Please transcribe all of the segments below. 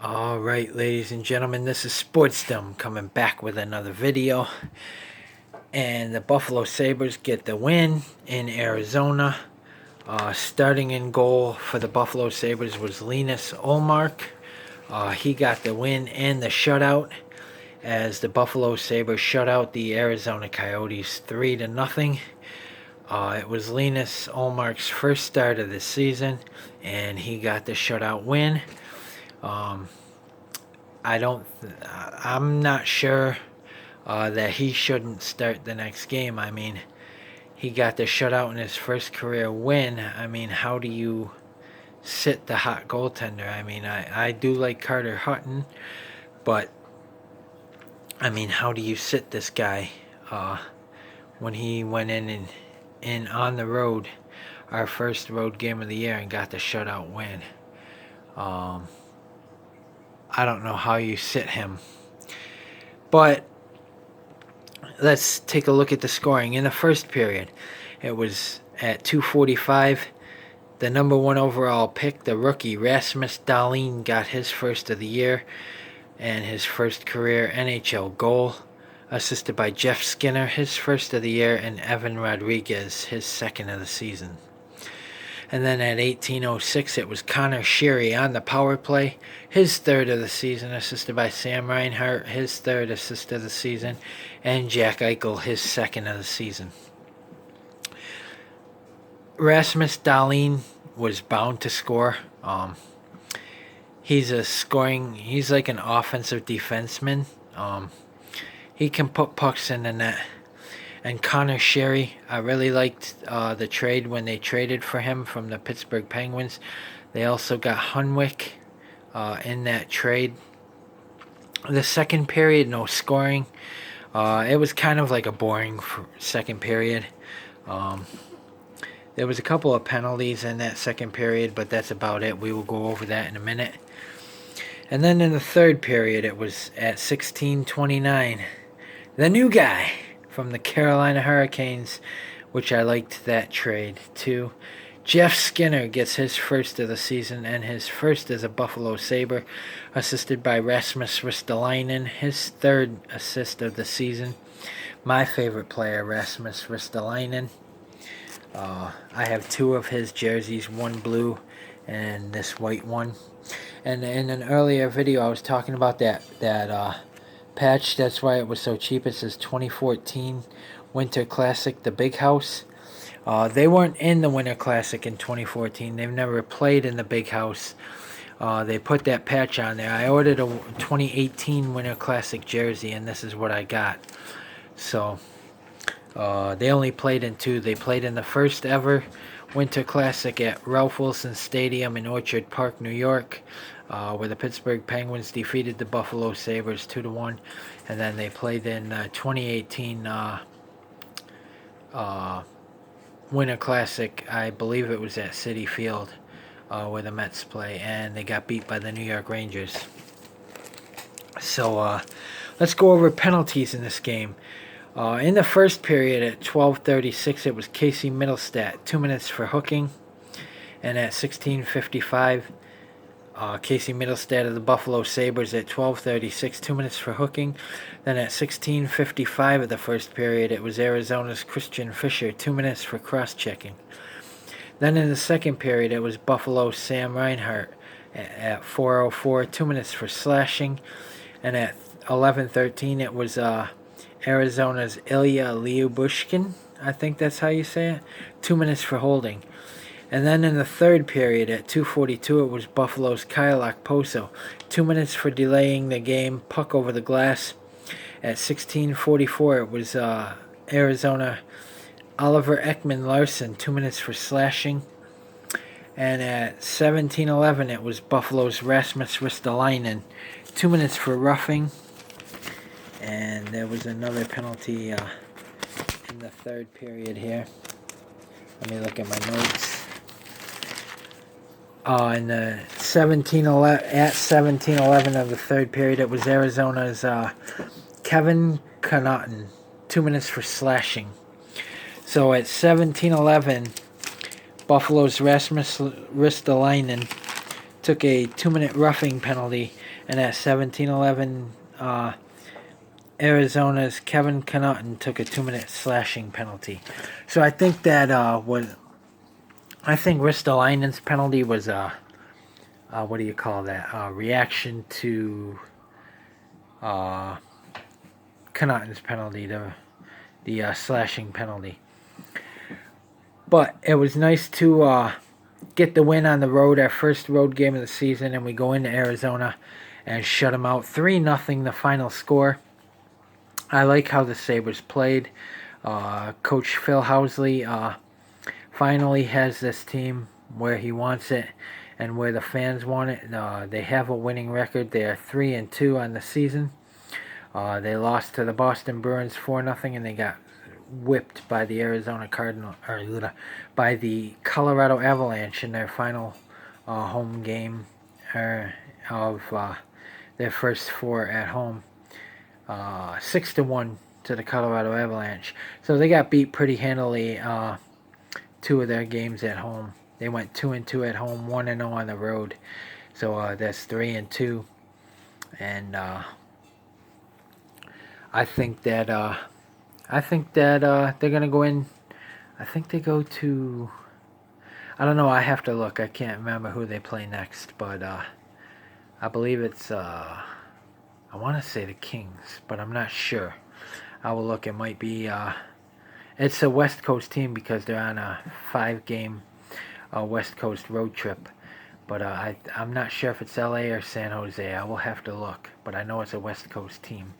Alright, ladies and gentlemen, this is Sportsdom coming back with another video. And the Buffalo Sabres get the win in Arizona. Starting in goal for the Buffalo Sabres was Linus Ullmark. He got the win and the shutout as the Buffalo Sabres shut out the Arizona Coyotes 3-0. It was Linus Ullmark's first start of the season, and he got the shutout win. I'm not sure that he shouldn't start the next game. I mean, he got the shutout in his first career win. I mean, how do you sit the hot goaltender? I mean, I do like Carter Hutton, but I mean, how do you sit this guy when he went in on the road, our first road game of the year, and got the shutout win? I don't know how you sit him. But let's take a look at the scoring. In the first period, it was at 2:45. The number one overall pick, the rookie Rasmus Dahlin, got his first of the year and his first career NHL goal, assisted by Jeff Skinner, his first of the year, and Evan Rodriguez, his second of the season. And then at 18:06, it was Connor Sheary on the power play, his third of the season, assisted by Sam Reinhart, his third assist of the season, and Jack Eichel, his second of the season. Rasmus Dahlin was bound to score. He's like an offensive defenseman. He can put pucks in the net. And Connor Sheary, I really liked the trade when they traded for him from the Pittsburgh Penguins. They also got Hunwick in that trade. The second period, no scoring. It was kind of like a boring second period. There was a couple of penalties in that second period, but that's about it. We will go over that in a minute. And then in the third period, it was at 16:29. The new guy from the Carolina Hurricanes, which I liked that trade too. Jeff Skinner gets his first of the season and his first as a Buffalo Sabre, assisted by Rasmus Ristolainen, his third assist of the season. My favorite player, Rasmus Ristolainen. I have two of his jerseys, one blue and this white one. And in an earlier video, I was talking about that patch. That's why it was so cheap. It says 2014 Winter Classic, the Big House. They weren't in the Winter Classic in 2014. They've never played in the Big House. They put that patch on there. I ordered a 2018 Winter Classic jersey, and this is what I got. So they only played in two. They played in the first ever Winter Classic at Ralph Wilson Stadium in Orchard Park, New York, where the Pittsburgh Penguins defeated the Buffalo Sabres 2-1. And then they played in 2018 Winter Classic. I believe it was at Citi Field, where the Mets play, and they got beat by the New York Rangers. So let's go over penalties in this game. In the first period at 12:36, it was Casey Middlestat, 2 minutes for hooking. And at 16:55, Casey Middlestat of the Buffalo Sabres at 12:36, 2 minutes for hooking. Then at 16:55 of the first period, it was Arizona's Christian Fischer, 2 minutes for cross-checking. Then in the second period, it was Buffalo's Sam Reinhart at 4:04, 2 minutes for slashing. And at 11:13, it was Arizona's Ilya Lyubushkin, I think that's how you say it, 2 minutes for holding. And then in the third period at 2:42, it was Buffalo's Kyle Okposo, 2 minutes for delaying the game, puck over the glass. At 16:44, it was Arizona Oliver Ekman-Larsson, 2 minutes for slashing. And at 17:11, it was Buffalo's Rasmus Ristolainen, 2 minutes for roughing. And there was another penalty in the third period here. Let me look at my notes. In the 17:11 of the third period, it was Arizona's Kevin Connaughton, 2 minutes for slashing. So at 17:11, Buffalo's Rasmus Ristolainen took a 2-minute roughing penalty, and at 17-11, Arizona's Kevin Connaughton took a 2-minute slashing penalty. So I think that I think Ristolainen's penalty was what do you call that? Reaction to Connaughton's penalty, the slashing penalty. But it was nice to get the win on the road, our first road game of the season, and we go into Arizona and shut them out 3-0, the final score. I like how the Sabres played. Coach Phil Housley finally has this team where he wants it and where the fans want it. They have a winning record. They are 3-2 on the season. They lost to the Boston Bruins 4-0, and they got whipped by the by the Colorado Avalanche in their final home game of their first 4 at home. 6-1 to the Colorado Avalanche. So they got beat pretty handily 2 of their games at home. They went 2-2 at home, 1-0 on the road. So that's 3-2. And I think that they're gonna go in. I think they go to. I don't know. I have to look. I can't remember who they play next, but I believe it's. I want to say the Kings, but I'm not sure. I will look. It might be. It's a West Coast team because they're on a 5-game West Coast road trip. But I'm not sure if it's LA or San Jose. I will have to look. But I know it's a West Coast team.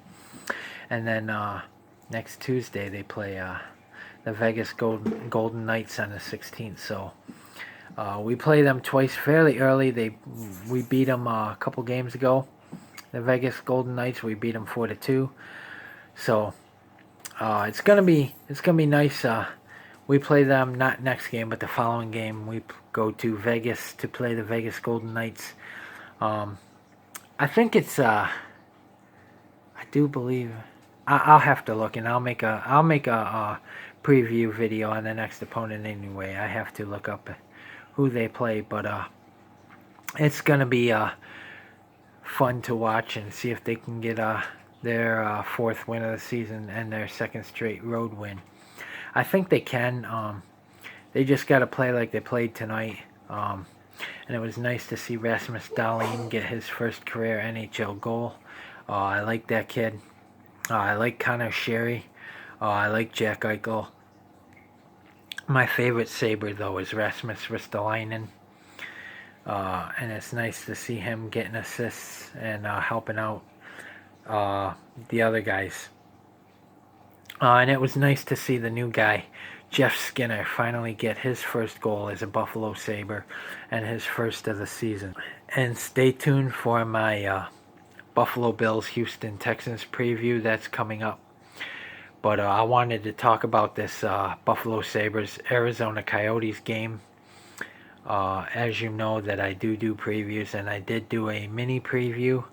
And then next Tuesday they play the Vegas Golden Knights on the 16th. So we play them twice fairly early. We beat them a couple games ago. The Vegas Golden Knights, we beat them 4-2. So it's gonna be nice. We play them not next game, but the following game. We go to Vegas to play the Vegas Golden Knights. I think it's. I do believe. I'll have to look, and I'll make a preview video on the next opponent anyway. I have to look up who they play, but it's gonna be fun to watch and see if they can get their 4th win of the season and their 2nd straight road win. I think they can. They just got to play like they played tonight. And it was nice to see Rasmus Dahlin get his first career NHL goal. I like that kid. I like Connor Sherry. I like Jack Eichel. My favorite Sabre, though, is Rasmus Ristolainen. And it's nice to see him getting assists and helping out the other guys. And it was nice to see the new guy, Jeff Skinner, finally get his first goal as a Buffalo Sabre and his first of the season. And stay tuned for my Buffalo Bills Houston Texans preview that's coming up. But I wanted to talk about this Buffalo Sabres Arizona Coyotes game. As you know that I do previews, and I did do a mini preview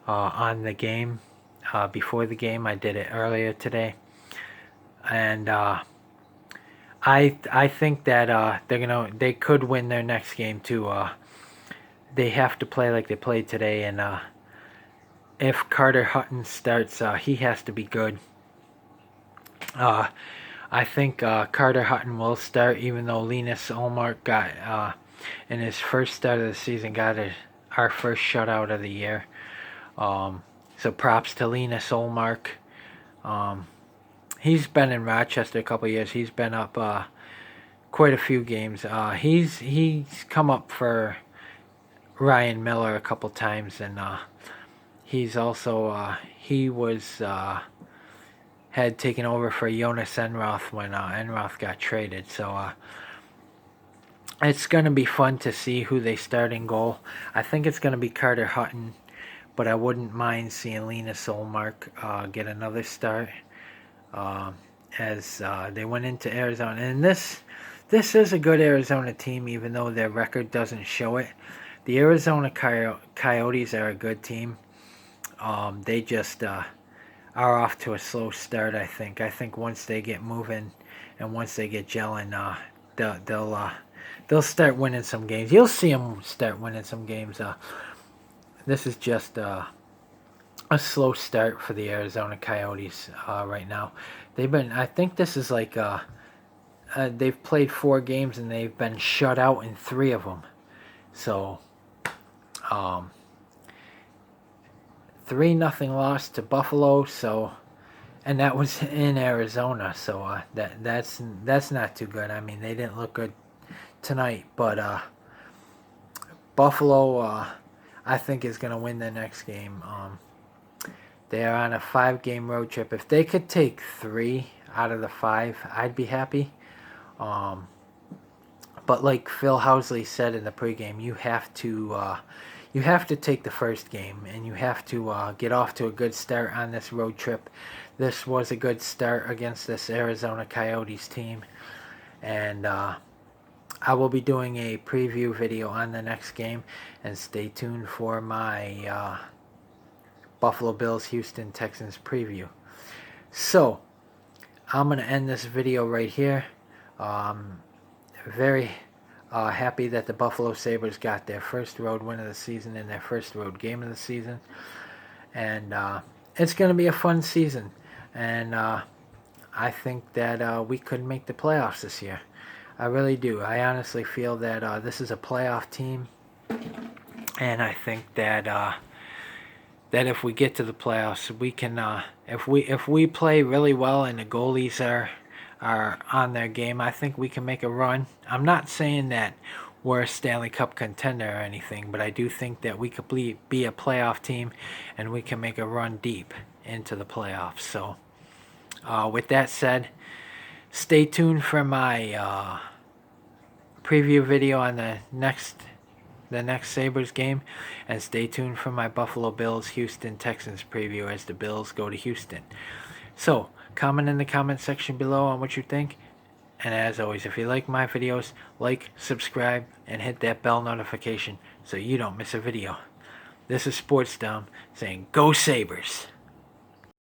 on the game before the game. I did it earlier today, and I think that they could win their next game too. They have to play like they played today, and if Carter Hutton starts, he has to be good. I think Carter Hutton will start, even though Linus Ullmark got in his first start of the season got our first shutout of the year. So props to Linus Ullmark. He's been in Rochester a couple of years. He's been up quite a few games. He's come up for Ryan Miller a couple times, and he's also he was had taken over for Jonas Enroth when Enroth got traded. So it's going to be fun to see who they start in goal. I think it's going to be Carter Hutton, but I wouldn't mind seeing Linus Ullmark get another start as they went into Arizona. And this is a good Arizona team, even though their record doesn't show it. The Arizona Coyotes are a good team. They just are off to a slow start, I think. I think once they get moving and once they get gelling, they'll start winning some games. You'll see them start winning some games. This is just a slow start for the Arizona Coyotes right now. I think this is like, they've played 4 games and they've been shut out in 3 of them. So, 3-0 loss to Buffalo. So, and that was in Arizona. So that's not too good. I mean, they didn't look good tonight, but Buffalo, I think, is going to win the next game. They are on a 5-game road trip. If they could take 3 out of the 5, I'd be happy. But like Phil Housley said in the pregame, you have to take the first game, and you have to get off to a good start on this road trip. This was a good start against this Arizona Coyotes team, and I will be doing a preview video on the next game, and stay tuned for my Buffalo Bills Houston Texans preview. So I'm going to end this video right here. Very happy that the Buffalo Sabres got their first road win of the season and their first road game of the season. And it's going to be a fun season. And I think that we could make the playoffs this year. I really do. I honestly feel that this is a playoff team. And I think that that if we get to the playoffs, we can, if we play really well and the goalies are on their game, I think we can make a run. I'm not saying that we're a Stanley Cup contender or anything, but I do think that we could be a playoff team, and we can make a run deep into the playoffs. So with that said, stay tuned for my preview video on the next Sabres game, and stay tuned for my Buffalo Bills Houston Texans preview as the Bills go to Houston. So comment in the comment section below on what you think, and as always, if you like my videos, like, subscribe, and hit that bell notification so you don't miss a video. This is Sports Dumb saying, go Sabres!